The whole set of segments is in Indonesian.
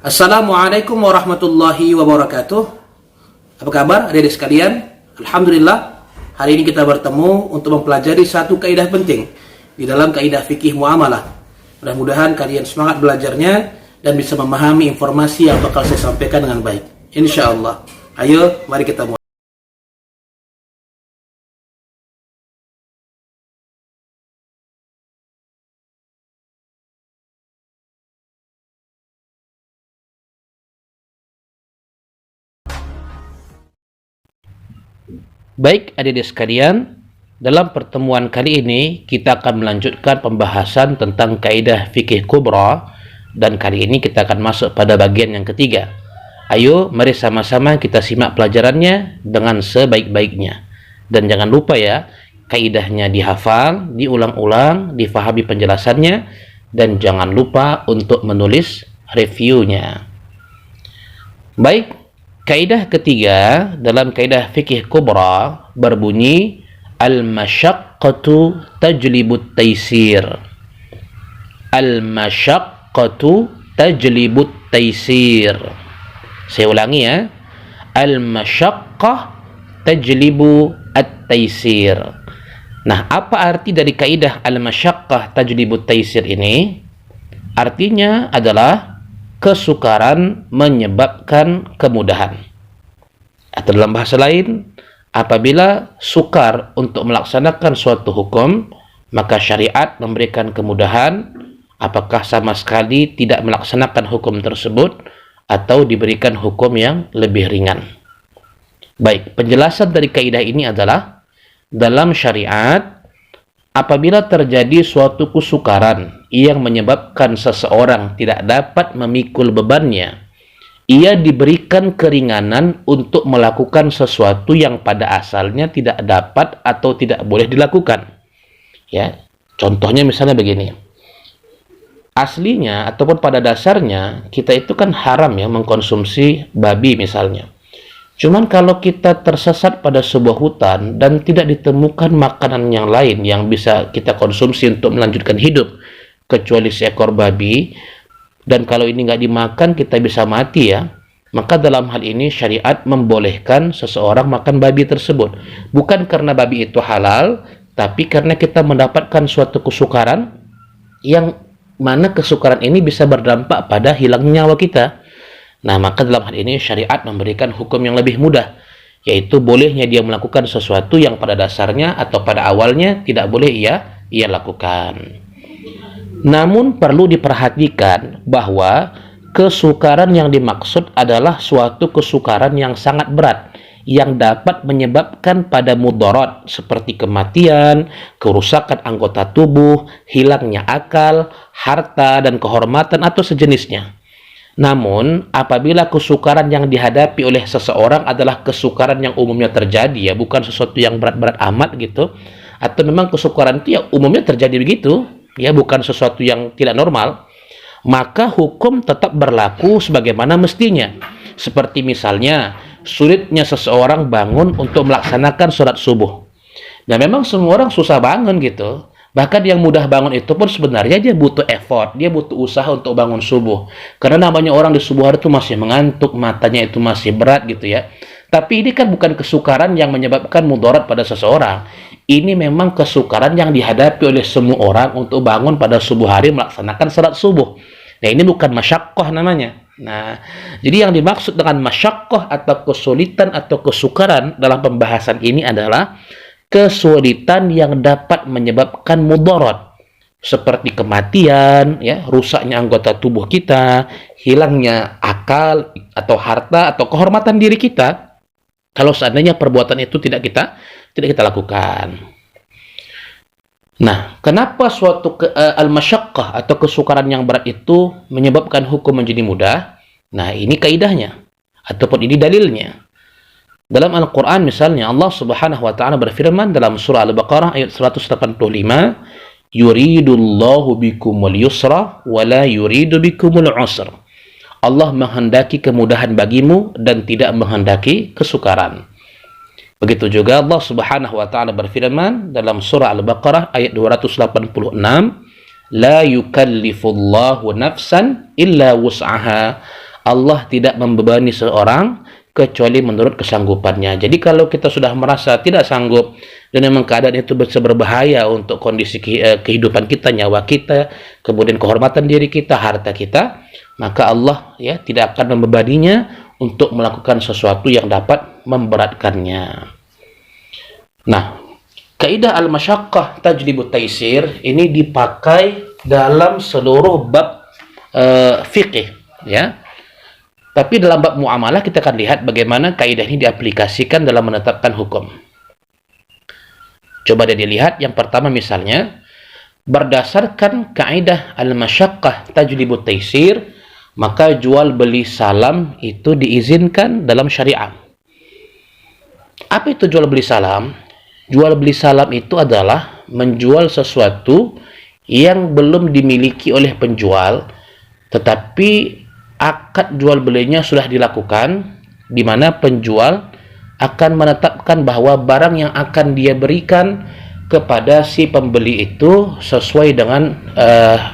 Assalamualaikum warahmatullahi wabarakatuh. Apa kabar adik-adik sekalian? Alhamdulillah, hari ini kita bertemu untuk mempelajari satu kaidah penting di dalam kaidah fikih muamalah. Mudah-mudahan kalian semangat belajarnya dan bisa memahami informasi yang bakal saya sampaikan dengan baik, insya Allah. Ayo, mari kita mulai. Baik adik-adik sekalian, dalam pertemuan kali ini kita akan melanjutkan pembahasan tentang kaidah fikih kubra, dan kali ini kita akan masuk pada bagian yang ketiga. Ayo mari sama-sama kita simak pelajarannya dengan sebaik-baiknya. Dan jangan lupa ya, kaidahnya dihafal, diulang-ulang, difahami penjelasannya, dan jangan lupa untuk menulis reviewnya. Baik, kaidah ketiga dalam kaidah fikih kubra berbunyi al-masyaqqatu tajlibut taysir. Al-masyaqqatu tajlibut taysir. Saya ulangi ya. Al-masyaqqah tajlibu at-taysir. Nah, apa arti dari kaidah al-masyaqqah tajlibut taysir ini? Artinya adalah kesukaran menyebabkan kemudahan. Atau dalam bahasa lain, apabila sukar untuk melaksanakan suatu hukum, maka syariat memberikan kemudahan, apakah sama sekali tidak melaksanakan hukum tersebut atau diberikan hukum yang lebih ringan. Baik, penjelasan dari kaidah ini adalah dalam syariat, apabila terjadi suatu kesukaran yang menyebabkan seseorang tidak dapat memikul bebannya, ia diberikan keringanan untuk melakukan sesuatu yang pada asalnya tidak dapat atau tidak boleh dilakukan. Ya, contohnya misalnya begini. Aslinya ataupun pada dasarnya kita itu kan haram ya mengkonsumsi babi misalnya. Cuman kalau kita tersesat pada sebuah hutan dan tidak ditemukan makanan yang lain yang bisa kita konsumsi untuk melanjutkan hidup kecuali seekor babi, dan kalau ini nggak dimakan kita bisa mati ya, maka dalam hal ini syariat membolehkan seseorang makan babi tersebut. Bukan karena babi itu halal, tapi karena kita mendapatkan suatu kesukaran yang mana kesukaran ini bisa berdampak pada hilangnya nyawa kita. Nah, maka dalam hal ini syariat memberikan hukum yang lebih mudah, yaitu bolehnya dia melakukan sesuatu yang pada dasarnya atau pada awalnya tidak boleh ia lakukan. Namun perlu diperhatikan bahwa kesukaran yang dimaksud adalah suatu kesukaran yang sangat berat, yang dapat menyebabkan pada mudarat seperti kematian, kerusakan anggota tubuh, hilangnya akal, harta, dan kehormatan atau sejenisnya. Namun, apabila kesukaran yang dihadapi oleh seseorang adalah kesukaran yang umumnya terjadi, ya, bukan sesuatu yang berat-berat amat gitu, atau memang kesukaran itu ya umumnya terjadi begitu, ya, bukan sesuatu yang tidak normal, maka hukum tetap berlaku sebagaimana mestinya. Seperti misalnya, sulitnya seseorang bangun untuk melaksanakan sholat subuh. Nah, memang semua orang susah bangun gitu. Bahkan yang mudah bangun itu pun sebenarnya dia butuh effort, dia butuh usaha untuk bangun subuh. Karena namanya orang di subuh hari itu masih mengantuk, matanya itu masih berat gitu ya. Tapi ini kan bukan kesukaran yang menyebabkan mudarat pada seseorang. Ini memang kesukaran yang dihadapi oleh semua orang untuk bangun pada subuh hari melaksanakan salat subuh. Nah, ini bukan masyaqqah namanya. Nah, jadi yang dimaksud dengan masyaqqah atau kesulitan atau kesukaran dalam pembahasan ini adalah kesulitan yang dapat menyebabkan mudarat seperti kematian, ya, rusaknya anggota tubuh kita, hilangnya akal atau harta atau kehormatan diri kita kalau seandainya perbuatan itu tidak kita lakukan. Nah, kenapa suatu al-masyaqqah atau kesukaran yang berat itu menyebabkan hukum menjadi mudah? Nah, ini kaidahnya ataupun ini dalilnya. Dalam Al-Quran misalnya Allah subhanahu wa ta'ala berfirman dalam surah Al-Baqarah ayat 185, yuridullahu bikumul yusra wa la yuridu bikumul usra. Allah menghendaki kemudahan bagimu dan tidak menghendaki kesukaran. Begitu juga Allah subhanahu wa ta'ala berfirman dalam surah Al-Baqarah ayat 286, la yukallifullahu nafsan illa wus'aha. Allah tidak membebani seorang kecuali menurut kesanggupannya. Jadi kalau kita sudah merasa tidak sanggup dan memang keadaan itu berbahaya untuk kondisi kehidupan kita, nyawa kita, kemudian kehormatan diri kita, harta kita, maka Allah ya tidak akan membebaninya untuk melakukan sesuatu yang dapat memberatkannya. Nah, kaidah al-masyaqqah tajlibu taisir ini dipakai dalam seluruh bab fikih ya. Tapi dalam bab muamalah kita akan lihat bagaimana kaidah ini diaplikasikan dalam menetapkan hukum. Coba dilihat yang pertama misalnya, berdasarkan kaidah al-masyaqqah tajlibu taisir, maka jual beli salam itu diizinkan dalam syariat. Apa itu jual beli salam? Jual beli salam itu adalah menjual sesuatu yang belum dimiliki oleh penjual, tetapi akad jual belinya sudah dilakukan, di mana penjual akan menetapkan bahwa barang yang akan dia berikan kepada si pembeli itu sesuai dengan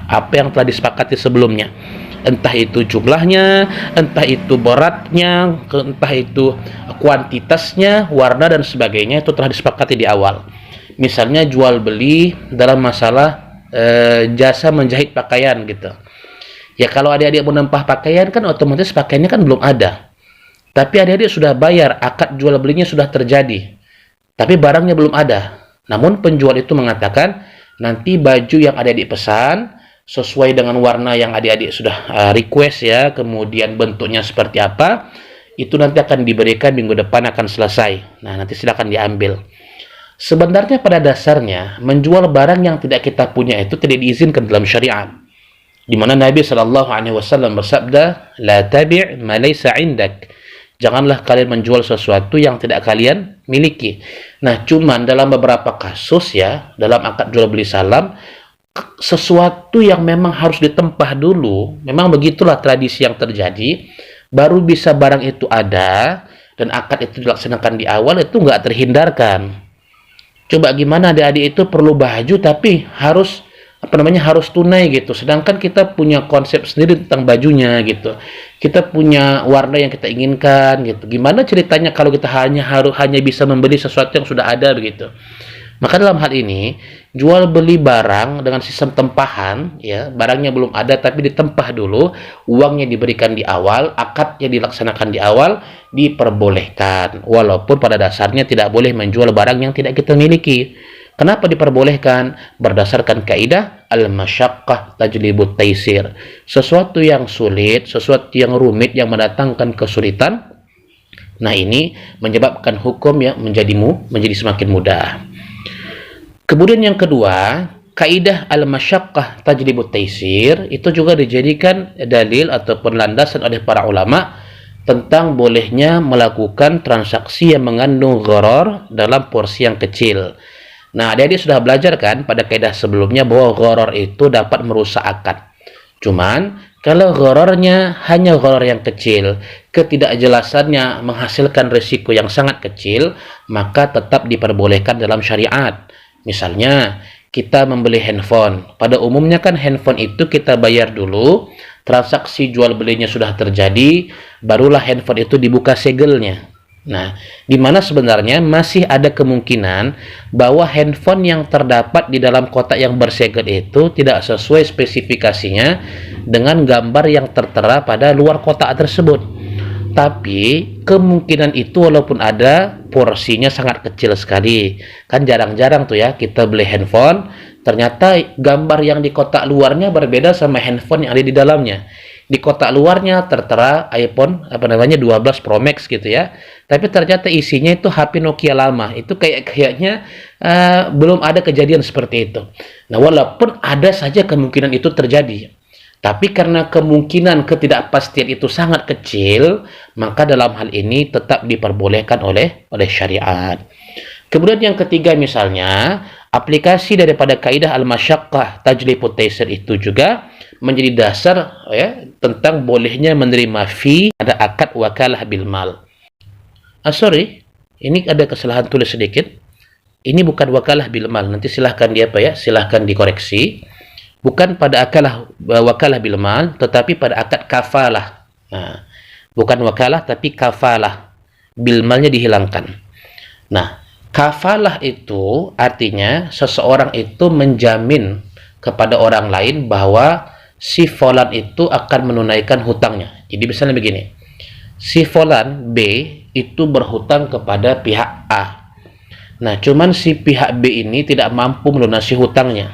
apa yang telah disepakati sebelumnya. Entah itu jumlahnya, entah itu beratnya, entah itu kuantitasnya, warna dan sebagainya, itu telah disepakati di awal. Misalnya jual beli dalam masalah jasa menjahit pakaian gitu. Ya kalau adik-adik menempah pakaian kan otomatis pakaiannya kan belum ada. Tapi adik-adik sudah bayar, akad jual belinya sudah terjadi. Tapi barangnya belum ada. Namun penjual itu mengatakan nanti baju yang adik-adik pesan sesuai dengan warna yang adik-adik sudah request ya, kemudian bentuknya seperti apa, itu nanti akan diberikan minggu depan akan selesai. Nah, nanti silakan diambil. Sebenarnya pada dasarnya menjual barang yang tidak kita punya itu tidak diizinkan dalam syariat. Di mana Nabi SAW bersabda, "La tabi' ma laysa 'indak." Janganlah kalian menjual sesuatu yang tidak kalian miliki. Nah, cuman dalam beberapa kasus ya, dalam akad jual beli salam, sesuatu yang memang harus ditempah dulu, memang begitulah tradisi yang terjadi, baru bisa barang itu ada dan akad itu dilaksanakan di awal, itu nggak terhindarkan. Coba gimana adik-adik itu perlu baju tapi harus harus tunai gitu, sedangkan kita punya konsep sendiri tentang bajunya gitu, kita punya warna yang kita inginkan gitu. Gimana ceritanya kalau kita hanya bisa membeli sesuatu yang sudah ada begitu? Maka dalam hal ini jual beli barang dengan sistem tempahan ya, barangnya belum ada tapi ditempah dulu, uangnya diberikan di awal, akadnya dilaksanakan di awal, diperbolehkan, walaupun pada dasarnya tidak boleh menjual barang yang tidak kita miliki. Kenapa diperbolehkan? Berdasarkan kaidah al-masyaqqah tajlibut taisir. Sesuatu yang sulit, sesuatu yang rumit, yang mendatangkan kesulitan, nah ini menyebabkan hukum yang menjadi semakin mudah. Kemudian yang kedua, kaidah al-masyaqqah tajlibut taisir itu juga dijadikan dalil ataupun landasan oleh para ulama tentang bolehnya melakukan transaksi yang mengandung gharar dalam porsi yang kecil. Nah, adik-adik sudah belajar kan pada kaidah sebelumnya bahwa gharar itu dapat merusak akad. Cuman, kalau ghararnya hanya gharar yang kecil, ketidakjelasannya menghasilkan risiko yang sangat kecil, maka tetap diperbolehkan dalam syariat. Misalnya, kita membeli handphone. Pada umumnya kan handphone itu kita bayar dulu, transaksi jual belinya sudah terjadi, barulah handphone itu dibuka segelnya. Nah, di mana sebenarnya masih ada kemungkinan bahwa handphone yang terdapat di dalam kotak yang bersegel itu tidak sesuai spesifikasinya dengan gambar yang tertera pada luar kotak tersebut. Tapi kemungkinan itu walaupun ada, porsinya sangat kecil sekali. Kan jarang-jarang tuh ya kita beli handphone, ternyata gambar yang di kotak luarnya berbeda sama handphone yang ada di dalamnya. Di kotak luarnya tertera iPhone 12 Pro Max gitu ya, tapi ternyata isinya itu HP Nokia lama. Itu kayaknya belum ada kejadian seperti itu. Nah, walaupun ada saja kemungkinan itu terjadi, tapi karena kemungkinan ketidakpastian itu sangat kecil, maka dalam hal ini tetap diperbolehkan oleh syariat. Kemudian yang ketiga misalnya, aplikasi daripada kaidah al-masyaqqah tajlibut taisir itu juga menjadi dasar ya tentang bolehnya menerima fee pada akad wakalah bil mal. Sorry, ini ada kesalahan tulis sedikit. Ini bukan wakalah bil mal. Nanti silahkan silahkan dikoreksi. Bukan pada wakalah bil mal, tetapi pada akad kafalah. Nah, bukan wakalah tapi kafalah. Bilmalnya dihilangkan. Nah, kafalah itu artinya seseorang itu menjamin kepada orang lain bahwa si Fulan itu akan menunaikan hutangnya. Jadi misalnya begini, si Fulan B itu berhutang kepada pihak A. Nah, cuman si pihak B ini tidak mampu melunasi hutangnya.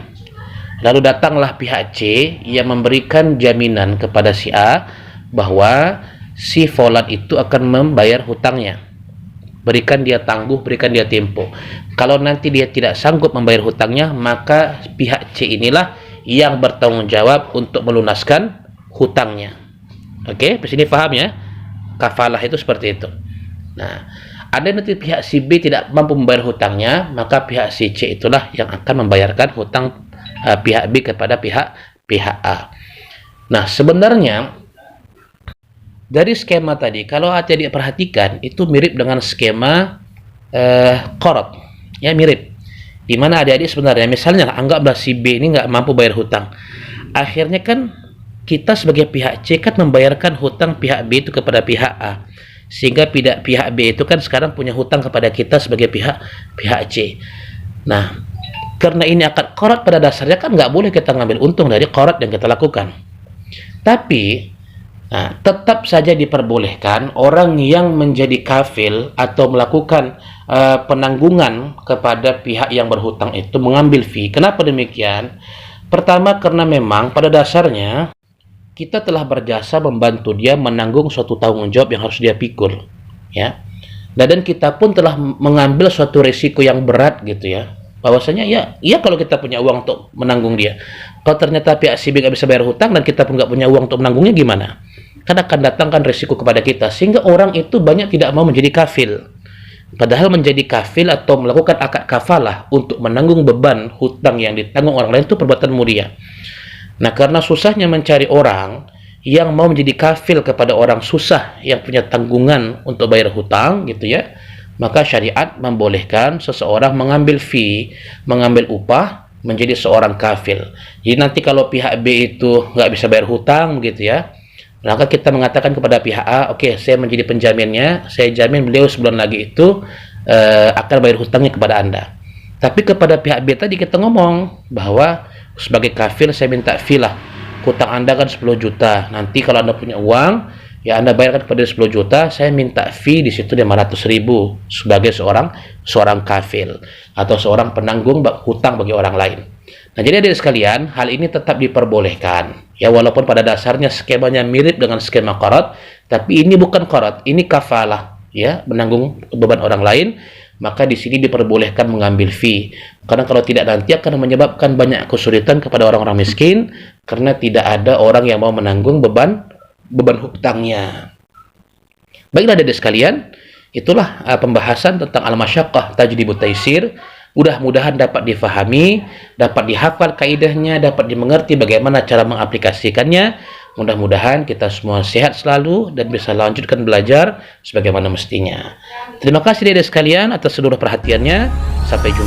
Lalu datanglah pihak C yang memberikan jaminan kepada si A bahwa si Fulan itu akan membayar hutangnya. Berikan dia tangguh, berikan dia tempo. Kalau nanti dia tidak sanggup membayar hutangnya, maka pihak C inilah yang bertanggung jawab untuk melunaskan hutangnya. Oke, di sini paham ya? Kafalah itu seperti itu. Nah, ada nanti pihak si B tidak mampu membayar hutangnya, maka pihak si C itulah yang akan membayarkan hutang pihak B kepada pihak A. Nah, sebenarnya dari skema tadi, kalau adik perhatikan, itu mirip dengan skema qard, ya mirip. Di mana adik-adik sebenarnya, misalnya anggaplah si B ini nggak mampu bayar hutang, akhirnya kan kita sebagai pihak C kan membayarkan hutang pihak B itu kepada pihak A, sehingga pihak B itu kan sekarang punya hutang kepada kita sebagai pihak C. Nah, karena ini akad qard pada dasarnya kan nggak boleh kita ngambil untung dari qard yang kita lakukan. Tapi tetap saja diperbolehkan orang yang menjadi kafil atau melakukan penanggungan kepada pihak yang berhutang itu mengambil fee. Kenapa demikian? Pertama, karena memang pada dasarnya kita telah berjasa membantu dia menanggung suatu tanggung jawab yang harus dia pikul, ya. Dan kita pun telah mengambil suatu risiko yang berat gitu ya. Bahwasanya ya kalau kita punya uang untuk menanggung dia. Kalau ternyata pihak si B nggak bisa bayar hutang dan kita pun nggak punya uang untuk menanggungnya, gimana? Kan akan datangkan risiko kepada kita, sehingga orang itu banyak tidak mau menjadi kafil. Padahal menjadi kafil atau melakukan akad kafalah untuk menanggung beban hutang yang ditanggung orang lain itu perbuatan mulia. Nah, karena susahnya mencari orang yang mau menjadi kafil kepada orang susah yang punya tanggungan untuk bayar hutang gitu ya, maka syariat membolehkan seseorang mengambil fee, mengambil upah menjadi seorang kafil. Jadi nanti kalau pihak B itu nggak bisa bayar hutang gitu ya, maka kita mengatakan kepada pihak A, oke, saya menjadi penjaminnya, saya jamin beliau sebulan lagi itu akan bayar hutangnya kepada Anda. Tapi kepada pihak B tadi kita ngomong bahwa sebagai kafil saya minta fee lah, hutang Anda kan 10 juta, nanti kalau Anda punya uang ya Anda bayarkan kepada 10 juta, saya minta fee di situ 500.000 sebagai seorang kafil atau seorang penanggung hutang bagi orang lain. Nah, jadi adik sekalian, hal ini tetap diperbolehkan. Ya, walaupun pada dasarnya skemanya mirip dengan skema qard, tapi ini bukan qard, ini kafalah, ya, menanggung beban orang lain. Maka di sini diperbolehkan mengambil fee. Karena kalau tidak nanti akan menyebabkan banyak kesulitan kepada orang-orang miskin karena tidak ada orang yang mau menanggung beban hutangnya. Baiklah adik sekalian, itulah pembahasan tentang al-masyaqqah tajlibut taisir. Mudah-mudahan dapat difahami, dapat dihafal kaidahnya, dapat dimengerti bagaimana cara mengaplikasikannya. Mudah-mudahan kita semua sehat selalu dan bisa lanjutkan belajar sebagaimana mestinya. Terima kasih adik sekalian atas seluruh perhatiannya. Sampai jumpa.